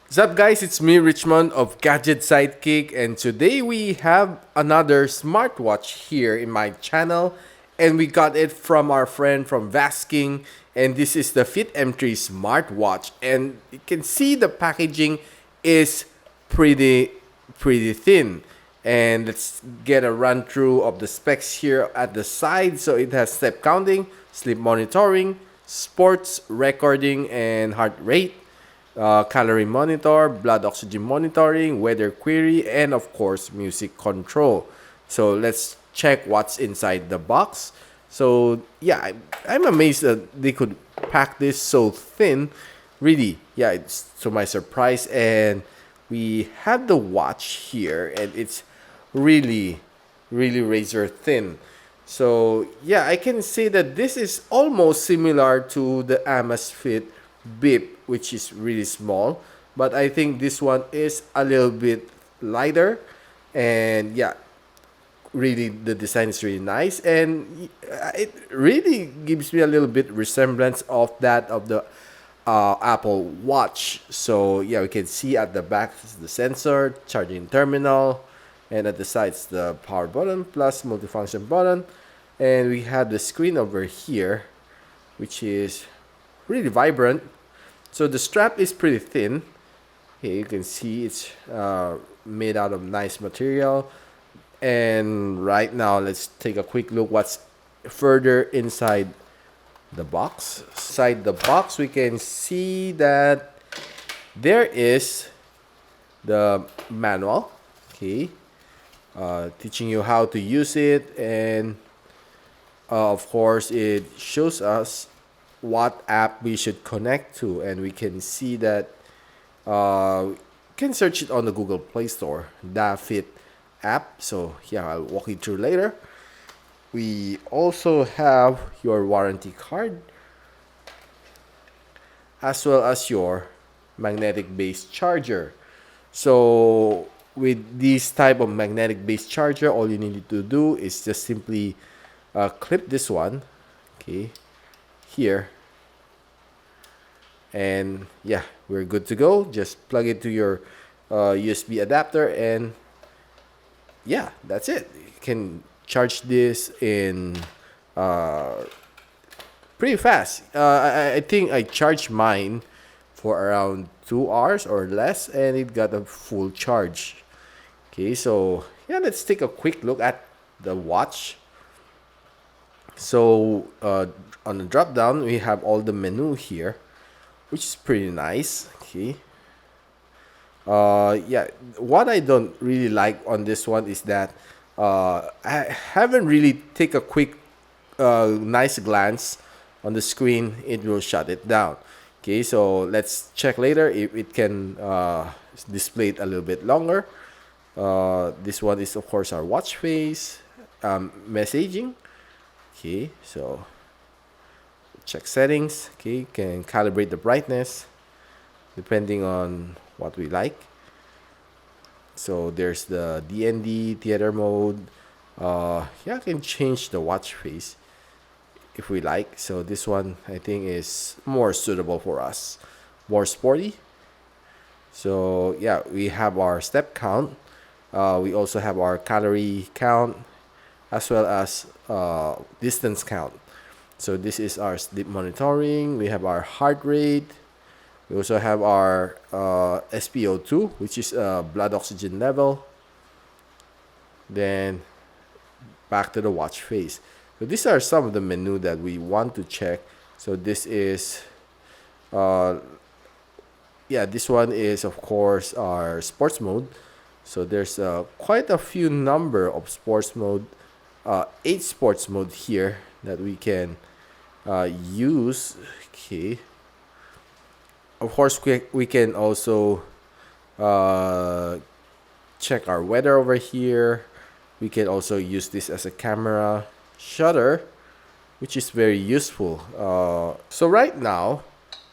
What's up, guys? It's me, Richmond of Gadget Sidekick, and today we have another smartwatch here in my channel, and we got it from our friend from VASTKING, and this is the Fit M3 smartwatch, and you can see the packaging is pretty thin. And let's get a run through of the specs here at the side. So it has step counting, sleep monitoring, sports recording and heart rate, calorie monitor, blood oxygen monitoring, weather query, and of course, music control. So let's check what's inside the box. So yeah, I'm amazed that they could pack this so thin. Really, yeah, it's to my surprise. And we have the watch here, and it's really razor thin. So yeah, I can say that this is almost similar to the Amazfit Bip, which is really small, but I think this one is a little bit lighter. And yeah, really the design is really nice, and it really gives me a little bit resemblance of that of the Apple Watch. So yeah, we can see at the back is the sensor, charging terminal, and at the sides the power button plus multifunction button. And we have the screen over here, which is really vibrant. So the strap is pretty thin. Here you can see it's made out of nice material. And right now, let's take a quick look what's further inside the box. Inside the box, we can see that there is the manual. Okay, teaching you how to use it, and of course, it shows us what app we should connect to, and we can see that you can search it on the Google Play Store, Daffit App. So yeah, I'll walk you through later. We also have your warranty card, as well as your magnetic base charger. So with this type of magnetic base charger, all you need to do is just simply clip this one, okay, here, and yeah, we're good to go. Just plug it to your USB adapter, and yeah, that's it. You can charge this in uh, pretty fast. I think I charged mine for around 2 hours or less, and it got a full charge. Okay, so yeah, let's take a quick look at the watch. So on the drop down, we have all the menu here, which is pretty nice. Okay. Yeah, what I don't really like on this one is that I haven't really take a quick, nice glance on the screen. It will shut it down. Okay, so let's check later if it can display it a little bit longer. This one is of course our watch face, messaging. Okay, so check settings. Okay, can calibrate the brightness depending on what we like. So there's the DND theater mode. Yeah, I can change the watch face if we like. So this one I think is more suitable for us, more sporty. So yeah, we have our step count. We also have our calorie count, as well as distance count. So this is our sleep monitoring. We have our heart rate. We also have our SpO2, which is blood oxygen level. Then back to the watch face. So these are some of the menu that we want to check. So this is, yeah, this one is of course our sports mode. So there's quite a few number of sports mode, 8 sports mode here that we can use. Okay. Of course, we can also uh, check our weather over here. We can also use this as a camera shutter, which is very useful. So right now,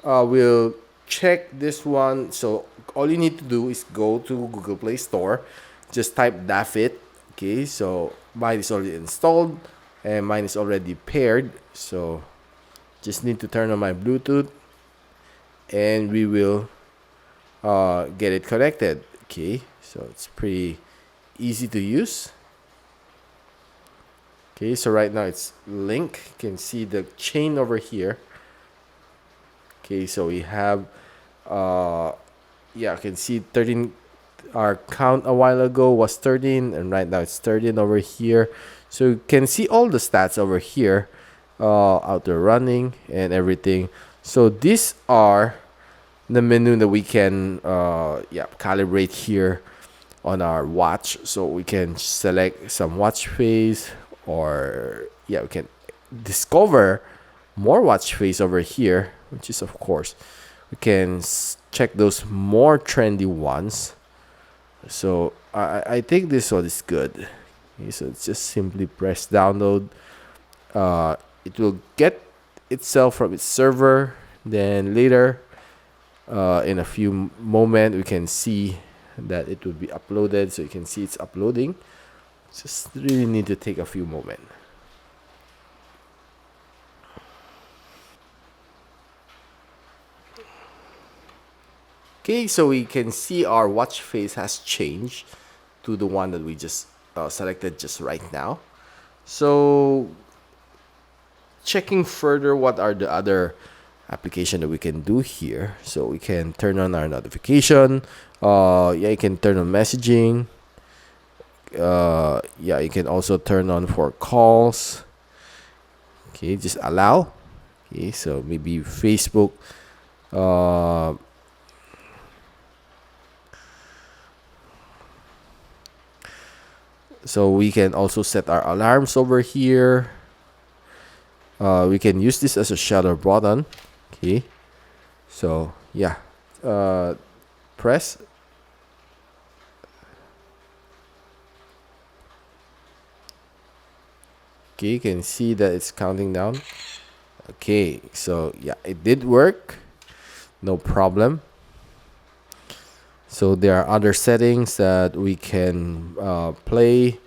we'll check this one. So all you need to do is go to Google Play Store, just type Daffit. Okay, so mine is already installed and mine is already paired. So just need to turn on my Bluetooth, and we will get it connected. Okay, so it's pretty easy to use. Okay, so right now it's linked. You can see the chain over here. Okay, so we have yeah, I can see 13. Our count a while ago was 13, and right now it's 13 over here. So you can see all the stats over here, out there running and everything. So these are the menu that we can yeah, calibrate here on our watch. So we can select some watch face, or yeah, we can discover more watch face over here, which is, of course, we can check those more trendy ones. So I think this one is good. Okay, so it's just simply press download. It will get itself from its server. Then later, in a few moment, we can see that it will be uploaded. So you can see it's uploading. Just really need to take a few moments. Okay, so we can see our watch face has changed to the one that we just selected just right now. So checking further, what are the other application that we can do here? So we can turn on our notification. Yeah, you can turn on messaging. Yeah, you can also turn on for calls. Okay, just allow. Okay, so maybe Facebook. So we can also set our alarms over here. We can use this as a shutter button. Okay, so yeah, press. Okay, you can see that it's counting down. Okay, so yeah, it did work. No problem. So there are other settings that we can play.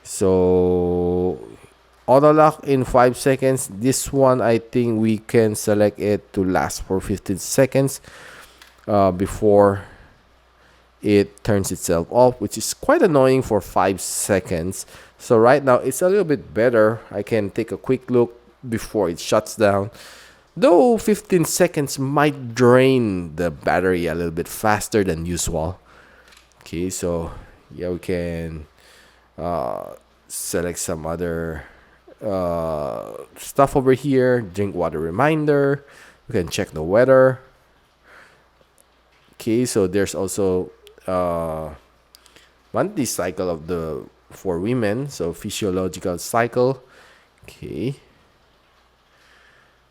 So auto lock in 5 seconds. This one, I think we can select it to last for 15 seconds before it turns itself off, which is quite annoying for 5 seconds. So right now it's a little bit better. I can take a quick look before it shuts down. Though 15 seconds might drain the battery a little bit faster than usual. Okay, so yeah, we can select some other stuff over here. Drink water reminder. We can check the weather. Okay, so there's also monthly cycle of the for women, so physiological cycle. Okay,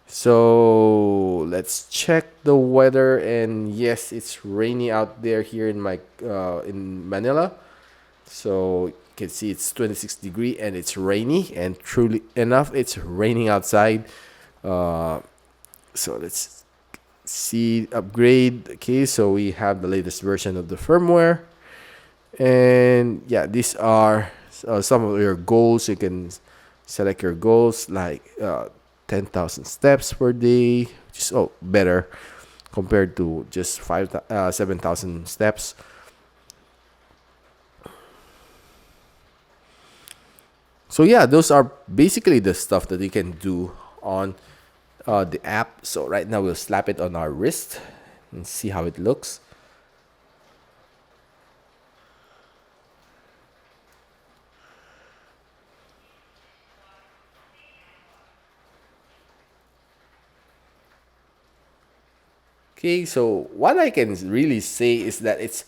so let's check the weather, and yes, it's rainy out there here in my in Manila. So you can see it's 26-degree and it's rainy, and truly enough, it's raining outside. So let's see upgrade. Okay, so we have the latest version of the firmware, and yeah, these are some of your goals. You can select your goals like 10,000 steps per day, which is better compared to just 7,000 steps. So yeah, those are basically the stuff that you can do on the app. So right now we'll slap it on our wrist and see how it looks. Okay, so what I can really say is that it's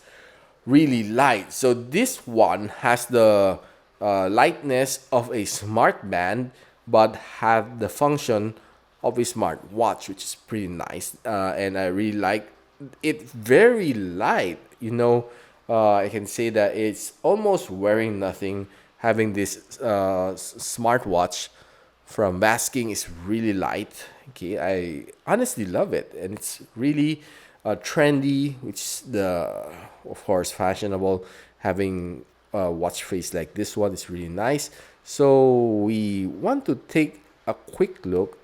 really light. So this one has the lightness of a smart band, but have the function of a smart watch, which is pretty nice. And I really like it. Very light. I can say that it's almost wearing nothing. Having this smartwatch from VASTKING is really light. Okay, I honestly love it, and it's really trendy, which is of course, fashionable. Having a watch face like this one is really nice. So we want to take a quick look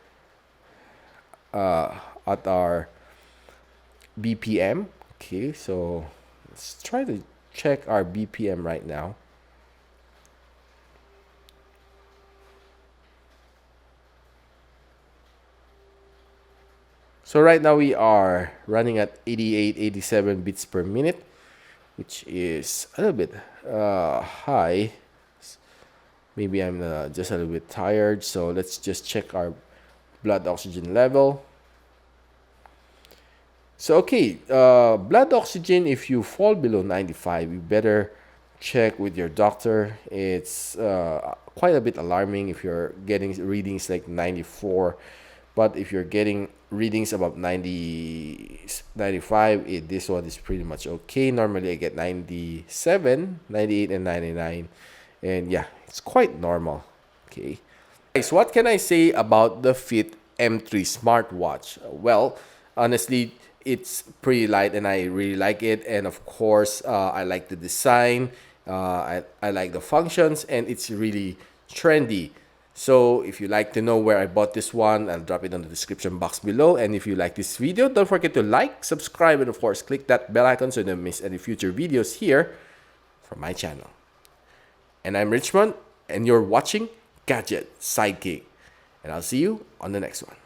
at our BPM. Okay, so let's try to check our BPM right now. So right now we are running at 88, 87 beats per minute, which is a little bit high. Maybe I'm just a little bit tired, so let's just check our blood oxygen level. So okay, blood oxygen, if you fall below 95, you better check with your doctor. It's quite a bit alarming if you're getting readings like 94, but if you're getting readings above 90, 95, this one is pretty much okay. Normally I get 97, 98, and 99, and yeah, it's quite normal. Okay. Guys, what can I say about the Fit M3 smartwatch? Well, honestly, it's pretty light and I really like it. And of course, I like the design, I like the functions, and it's really trendy. So if you like to know where I bought this one, I'll drop it in the description box below. And if you like this video, don't forget to like, subscribe, and of course, click that bell icon so you don't miss any future videos here from my channel. And I'm Richmond, and you're watching Gadget Sidekick. And I'll see you on the next one.